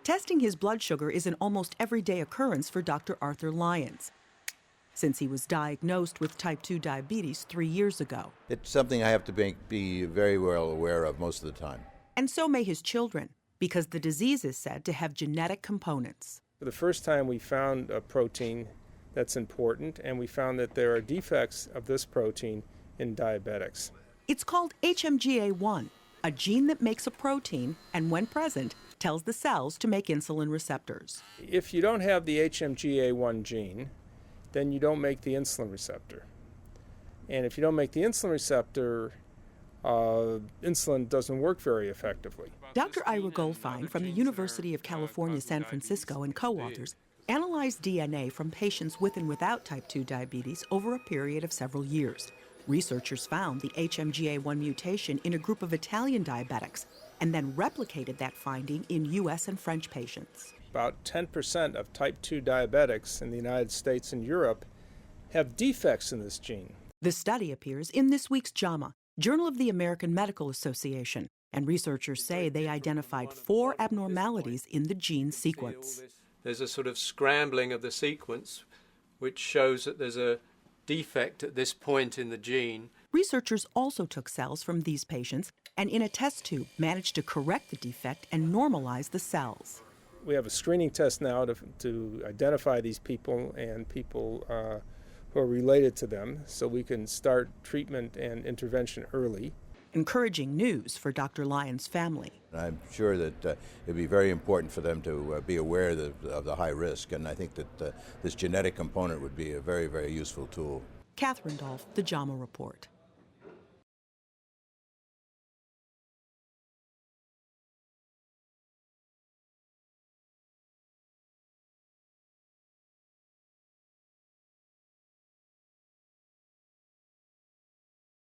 Testing his blood sugar is an almost everyday occurrence for Dr. Arthur Lyons, since he was diagnosed with type 2 diabetes 3 years ago. It's something I have to be very well aware of most of the time. And so may his children, because the disease is said to have genetic components. For the first time, we found a protein that's important, and we found that there are defects of this protein in diabetics. It's called HMGA1, a gene that makes a protein and, when present, tells the cells to make insulin receptors. If you don't have the HMGA1 gene, then you don't make the insulin receptor. And if you don't make the insulin receptor, insulin doesn't work very effectively. Dr. Ira Goldfein from the University of California, San Francisco, and co-authors analyzed DNA from patients with and without type 2 diabetes over a period of several years. Researchers found the HMGA1 mutation in a group of Italian diabetics and then replicated that finding in U.S. and French patients. About 10% of type 2 diabetics in the United States and Europe have defects in this gene. The study appears in this week's JAMA, Journal of the American Medical Association, and researchers say they identified 4 abnormalities in the gene sequence. There's a sort of scrambling of the sequence, which shows that there's a defect at this point in the gene. Researchers also took cells from these patients and in a test tube managed to correct the defect and normalize the cells. We have a screening test now to identify these people and people who are related to them, so we can start treatment and intervention early. Encouraging news for Dr. Lyons' family. I'm sure that it would be very important for them to be aware of the high risk, and I think that this genetic component would be a very, very useful tool. Catherine Dolf, the JAMA Report.